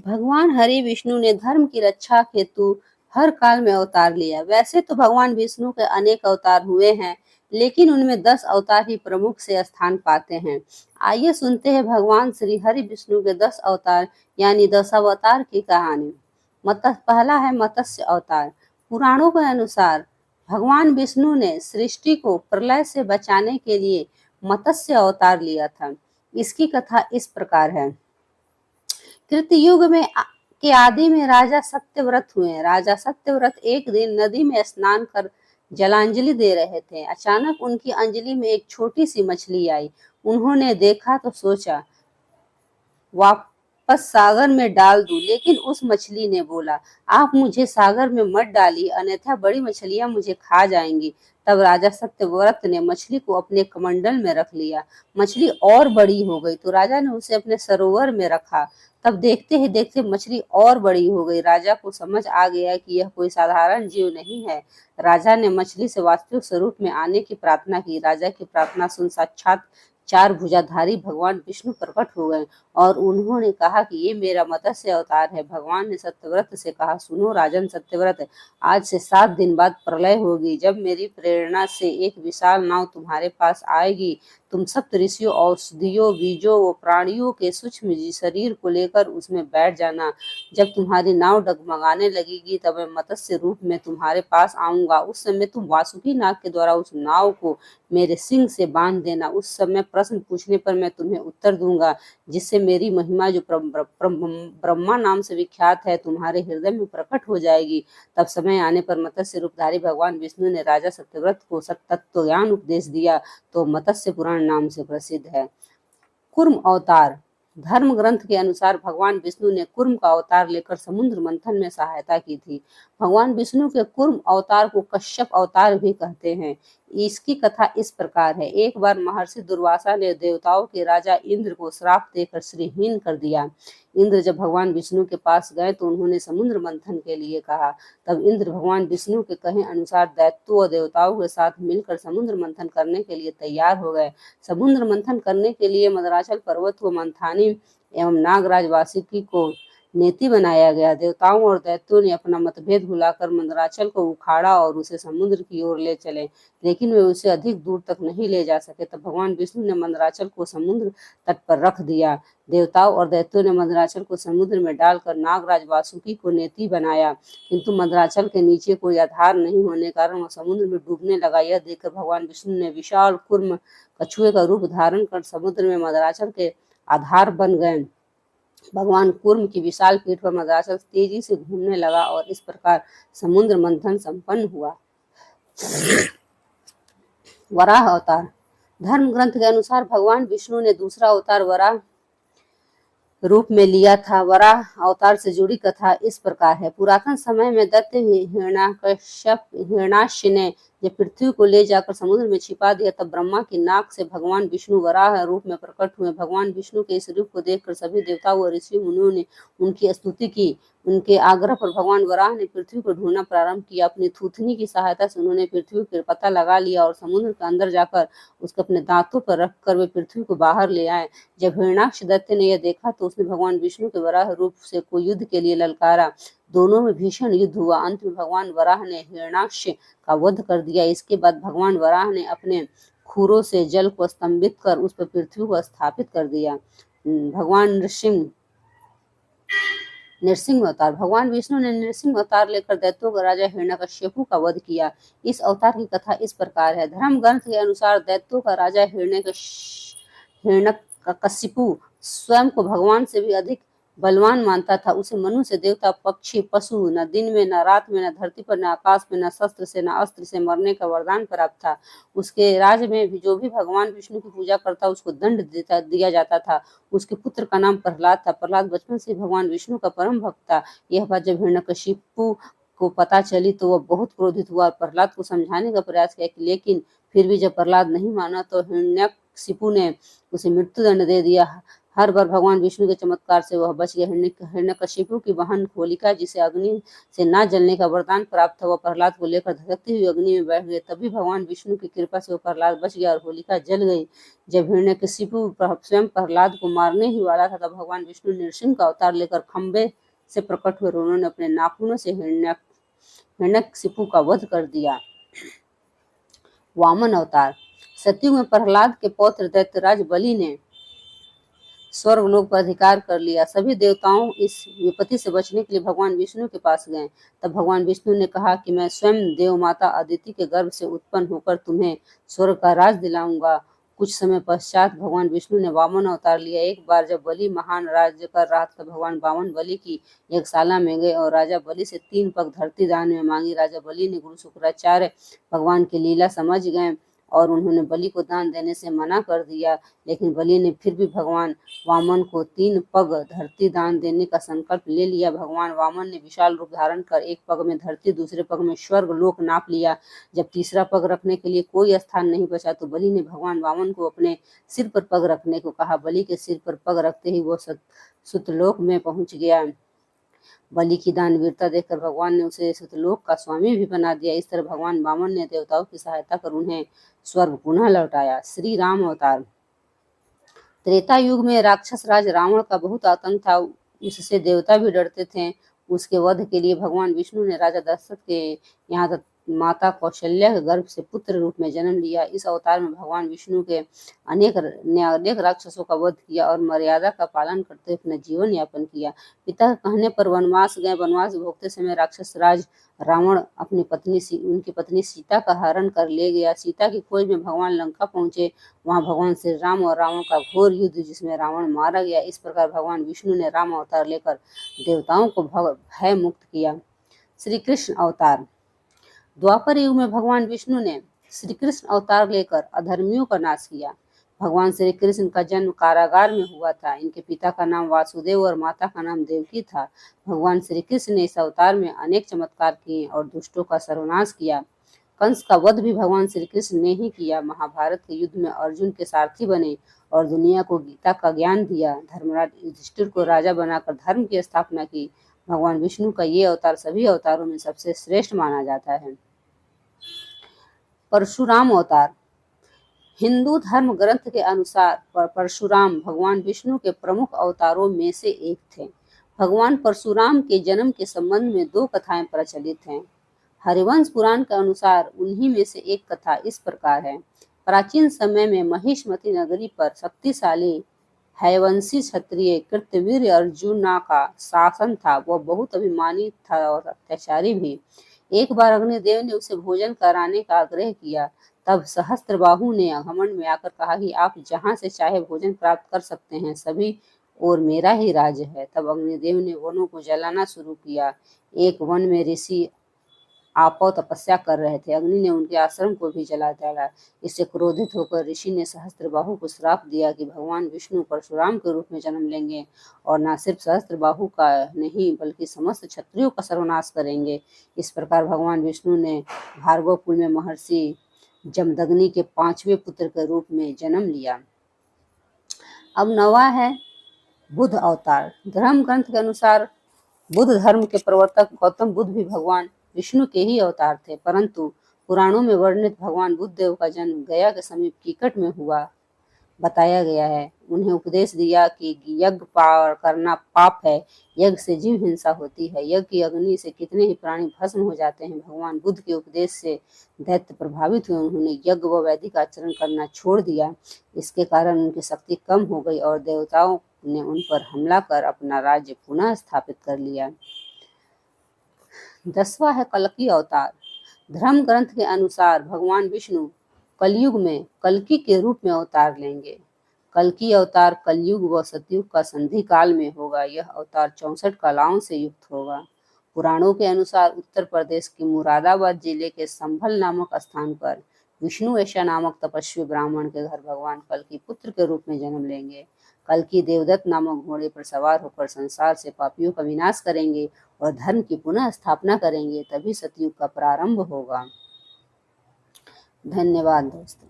भगवान हरि विष्णु ने धर्म की रक्षा हेतु हर काल में अवतार लिया। वैसे तो भगवान विष्णु के अनेक अवतार हुए हैं, लेकिन उनमें 10 अवतार ही प्रमुख से स्थान पाते हैं। आइए सुनते हैं भगवान श्री हरि विष्णु के 10 अवतार यानी 10 अवतार की कहानी। पहला है मत्स्य अवतार। पुराणों के अनुसार भगवान विष्णु ने सृष्टि को प्रलय से बचाने के लिए मत्स्य अवतार लिया था। इसकी कथा इस प्रकार है। कृतयुग में के आदि में राजा सत्यव्रत हुए। राजा सत्यव्रत एक दिन नदी में स्नान कर जलांजलि दे रहे थे। अचानक उनकी अंजलि में एक छोटी सी मछली आई। उन्होंने देखा तो सोचा वापस सागर में डाल दूं, लेकिन उस मछली ने बोला, आप मुझे सागर में मत डालिए, अन्यथा बड़ी मछलियां मुझे खा जाएंगी। तब राजा सत्यव्रत ने मछली को अपने कमंडल में रख लिया। मछली और बड़ी हो गई तो राजा ने उसे अपने सरोवर में रखा। तब देखते ही देखते मछली और बड़ी हो गई। राजा को समझ आ गया कि यह कोई साधारण जीव नहीं है। राजा ने मछली से वास्तविक स्वरूप में आने की प्रार्थना की। राजा की प्रार्थना सुन साक्षात 4 भुजाधारी भगवान विष्णु प्रकट हो गए और उन्होंने कहा कि ये मेरा मत्स्य अवतार है। भगवान ने सत्यव्रत से कहा, सुनो राजन सत्यव्रत, आज से 7 दिन बाद प्रलय होगी। जब मेरी प्रेरणा से एक विशाल नाव तुम्हारे पास आएगी, तुम सप्त ऋषियों, औषधियों, बीजों व प्राणियों के सूक्ष्म शरीर को लेकर उसमें बैठ जाना। जब तुम्हारी नाव डगमगाने लगेगी तब मैं मत्स्य रूप में तुम्हारे पास आऊंगा। उस समय तुम वासुकी नाग के द्वारा उस नाव को मेरे सिंह से बांध देना। उस समय प्रश्न पूछने पर मैं तुम्हें उत्तर दूंगा, जिससे मेरी महिमा जो ब्रह्मा नाम से विख्यात है तुम्हारे हृदय में प्रकट हो जाएगी। तब समय आने पर मत्स्य रूपधारी भगवान विष्णु ने राजा सत्यव्रत को तत्व ज्ञान उपदेश दिया तो मत्स्य पुराण नाम से प्रसिद्ध है। कूर्म अवतार। धर्म ग्रंथ के अनुसार भगवान विष्णु ने कूर्म का अवतार लेकर समुद्र मंथन में सहायता की थी। भगवान विष्णु के कूर्म अवतार को कश्यप अवतार भी कहते हैं। इसकी कथा इस प्रकार है। एक बार महर्षि दुर्वासा ने देवताओं के राजा इंद्र को श्राप देकर श्रीहीन कर दिया। इंद्र जब भगवान विष्णु के पास गए तो उन्होंने समुद्र मंथन के लिए कहा। तब इंद्र भगवान विष्णु के कहे अनुसार दैत्यों और देवताओं के साथ मिलकर समुद्र मंथन करने के लिए तैयार हो गए। समुद्र मंथन करने के लिए मंदराचल पर्वत को मंथानी एवं नागराज वासुकी को नेति बनाया गया। देवताओं और दैत्यों ने अपना मतभेद भुलाकर मंदराचल को उखाड़ा और उसे समुद्र की ओर ले चले, लेकिन वे उसे अधिक दूर तक नहीं ले जा सके। तब भगवान विष्णु ने मंदराचल को समुद्र तट पर रख दिया। देवताओं और दैत्यों ने मंदराचल को समुद्र में डालकर नागराज वासुकी को नेति बनाया, किंतु मंदराचल के नीचे कोई आधार नहीं होने कारण वह समुद्र में डूबने लगा। यह देखकर भगवान विष्णु ने विशाल कूर्म कछुए का रूप धारण कर समुद्र में मंदराचल के आधार बन गए। भगवान कूर्म की विशाल पीठ पर मंदराचल तेजी से घूमने लगा और इस प्रकार समुद्र मंथन संपन्न हुआ। वराह अवतार। धर्म ग्रंथ के अनुसार भगवान विष्णु ने दूसरा अवतार वराह रूप में लिया था। वराह अवतार से जुड़ी कथा इस प्रकार है। पुरातन समय में दैत्य हिरण्याक्ष ने जब पृथ्वी को ले जाकर समुद्र में छिपा दिया, तब ब्रह्मा की नाक से भगवान विष्णु वराह रूप में प्रकट हुए। भगवान विष्णु के इस रूप को देखकर सभी देवताओं और ऋषि मुनियों ने उनकी स्तुति की। उनके आग्रह पर भगवान वराह ने पृथ्वी को ढूंढना प्रारंभ किया। अपनी थूथनी की सहायता से उन्होंने पृथ्वी का पता लगा लिया और समुद्र के अंदर जाकर उसको अपने दांतों पर रखकर वे पृथ्वी को बाहर ले आए। जब हिरण्याक्ष दैत्य ने यह देखा तो उसने भगवान विष्णु के वराह रूप से को युद्ध के लिए ललकारा। दोनों में भीषण युद्ध हुआ। अंत में भगवान वराह ने हिरण्याक्ष का वध कर दिया। इसके बाद भगवान वराह ने अपने खुरों से जल को स्तंभित कर उस पर पृथ्वी को स्थापित कर दिया। भगवान नृसिंह अवतार। भगवान विष्णु ने नृसिंह अवतार लेकर दैत्यों का राजा हिरण्यकश्यपु का वध किया। इस अवतार की कथा इस प्रकार है। धर्म ग्रंथ के अनुसार दैत्यों का राजा हिरण्यकशिपु स्वयं को भगवान से भी अधिक बलवान मानता था। उसे मनुष्य, देवता, पक्षी, पशु, न दिन में न रात में, न धरती पर न आकाश में, न शस्त्र से न अस्त्र से मरने का वरदान प्राप्त था। उसके राज्य में भी जो भी भगवान विष्णु की पूजा करता उसको दंड दिया जाता था। उसके पुत्र का नाम प्रहलाद था। प्रहलाद बचपन से भगवान विष्णु का परम भक्त था। यह बात जब हिरण्यकशिपु को पता चली तो वह बहुत क्रोधित हुआ और प्रहलाद को समझाने का प्रयास किया, लेकिन फिर भी जब प्रहलाद नहीं माना तो हिरण्यकशिपु ने उसे मृत्युदंड दे दिया। हर बार भगवान विष्णु के चमत्कार से वह बच गया। हिरण्यकशिपु की बहन होलिका, जिसे अग्नि से न जलने का वरदान प्राप्त था, वह प्रहलाद को लेकर धधकती हुई अग्नि में बैठ गए। तभी भगवान विष्णु की कृपा से वह प्रहलाद बच गया और होलिका जल गई। जब हिरण्यकशिपु स्वयं प्रहलाद को मारने ही वाला था, तब भगवान विष्णु नृसिंह का अवतार लेकर खंबे से प्रकट हुए। उन्होंने अपने नाखूनों से हिरण्यकशिपु का वध कर दिया। वामन अवतार। सतयुग में प्रहलाद के पौत्र दैत्यराज बलि ने स्वर्गलोक पर अधिकार कर लिया। सभी देवताओं इस विपत्ति से बचने के लिए भगवान विष्णु के पास गए। तब भगवान विष्णु ने कहा कि मैं स्वयं देव माता अदिति के गर्भ से उत्पन्न होकर तुम्हें स्वर्ग का राज दिलाऊंगा। कुछ समय पश्चात भगवान विष्णु ने वामन अवतार लिया। एक बार जब बलि महान राज्य कर रहा था, भगवान वामन बलि की यज्ञशाला में गए और राजा बलि से 3 पग धरती दान में मांगी। राजा बलि ने गुरु शुक्राचार्य भगवान की लीला समझ गए और उन्होंने बलि को दान देने से मना कर दिया, लेकिन बलि ने फिर भी भगवान वामन को 3 पग धरती दान देने का संकल्प ले लिया। भगवान वामन ने विशाल रूप धारण कर एक पग में धरती, दूसरे पग में स्वर्ग लोक नाप लिया। जब तीसरा पग रखने के लिए कोई स्थान नहीं बचा, तो बलि ने भगवान वामन को अपने सिर पर पग रखने को कहा। बलि के सिर पर पग रखते ही वो सुतलोक में पहुंच गया। बलि की दानवीरता देखकर भगवान ने उसे सुतलोक का स्वामी भी बना दिया। इस तरह भगवान वामन ने देवताओं की सहायता कर उन्हें स्वर्ग पुनः लौटाया। श्री राम अवतार। त्रेता युग में राक्षस राज रावण का बहुत आतंक था। उससे देवता भी डरते थे। उसके वध के लिए भगवान विष्णु ने राजा दशरथ के यहाँ माता कौशल्या के गर्भ से पुत्र रूप में जन्म लिया। इस अवतार में भगवान विष्णु के अनेक राक्षसों का वध किया और मर्यादा का पालन करते हुए अपना जीवन यापन किया। पिता के कहने पर वनवास गए। वनवास भोगते समय राक्षस राज रावण उनकी पत्नी सीता का हरण कर ले गया। सीता की खोज में भगवान लंका पहुंचे। वहां भगवान श्री राम और रावण का घोर युद्ध, जिसमें रावण मारा गया। इस प्रकार भगवान विष्णु ने राम अवतार लेकर देवताओं को भय मुक्त किया। श्री कृष्ण अवतार। द्वापर युग में भगवान विष्णु ने श्री कृष्ण अवतार लेकर अधर्मियों का नाश किया। भगवान श्री कृष्ण का जन्म कारागार में हुआ था। इनके पिता का नाम वासुदेव और माता का नाम देवकी था। भगवान श्री कृष्ण ने इस अवतार में अनेक चमत्कार किए और दुष्टों का सर्वनाश किया। कंस का वध भी भगवान श्री कृष्ण ने ही किया। महाभारत के युद्ध में अर्जुन के सारथी बने और दुनिया को गीता का ज्ञान दिया। धर्मराज युधिष्ठिर को राजा बनाकर धर्म की स्थापना की। भगवान विष्णु का ये अवतार सभी अवतारों में सबसे श्रेष्ठ माना जाता है। परशुराम अवतार। हिंदू धर्म ग्रंथ के अनुसार परशुराम भगवान विष्णु के प्रमुख अवतारों में से एक थे। भगवान परशुराम के जन्म के संबंध में 2 कथाएं प्रचलित हैं। हरिवंश पुराण के अनुसार उन्हीं में से एक कथा इस प्रकार है। प्राचीन समय में महिष्मती नगरी पर शक्तिशाली हैवंशी क्षत्रिय कृतवीर अर्जुना का शासन था। वह बहुत अभिमानी था और अत्याचारी भी। एक बार अग्निदेव ने उसे भोजन कराने का आग्रह किया। तब सहस्त्रबाहु ने घमंड में आकर कहा कि आप जहाँ से चाहे भोजन प्राप्त कर सकते हैं, सभी और मेरा ही राज्य है। तब अग्निदेव ने वनों को जलाना शुरू किया। एक वन में ऋषि आपो तपस्या कर रहे थे। अग्नि ने उनके आश्रम को भी जला डाला। इससे क्रोधित होकर ऋषि ने सहस्त्रबाहु को श्राप दिया कि भगवान विष्णु परशुराम के रूप में जन्म लेंगे और न सिर्फ सहस्त्रबाहु का नहीं, बल्कि समस्त क्षत्रियों का सर्वनाश करेंगे। इस प्रकार भगवान विष्णु ने भार्गवकुल में महर्षि जमदग्नि के 5वें पुत्र के रूप में जन्म लिया। अब 9वां है बुद्ध अवतार। धर्म ग्रंथ के अनुसार बुद्ध धर्म के प्रवर्तक गौतम बुद्ध भी भगवान विष्णु के ही अवतार थे, परंतु पुराणों में वर्णित भगवान बुद्ध देव का जन्म गया के समीप कीकट में हुआ बताया गया है। उन्हें उपदेश दिया कि यज्ञ करना पाप है, यज्ञ से जीव हिंसा होती है, यज्ञ की अग्नि से कितने ही प्राणी भस्म हो जाते हैं। भगवान बुद्ध के उपदेश से दैत्य प्रभावित हुए। उन्होंने यज्ञ व वैदिक आचरण करना छोड़ दिया। इसके कारण उनकी शक्ति कम हो गई और देवताओं ने उन पर हमला कर अपना राज्य पुनः स्थापित कर लिया। 10वां है कल्कि अवतार। धर्म ग्रंथ के अनुसार भगवान विष्णु कलयुग में कल्कि के रूप में अवतार लेंगे। कल्कि अवतार कलयुग व सतयुग का संधि काल में होगा। यह अवतार 64 कलाओं से युक्त होगा। पुराणों के अनुसार उत्तर प्रदेश के मुरादाबाद जिले के संभल नामक स्थान पर विष्णु ऐशा नामक तपस्वी ब्राह्मण के घर भगवान कल्कि पुत्र के रूप में जन्म लेंगे। कल्कि देवदत्त नामक घोड़े पर सवार होकर संसार से पापियों का विनाश करेंगे और धर्म की पुनः स्थापना करेंगे। तभी सतयुग का प्रारंभ होगा। धन्यवाद दोस्तों।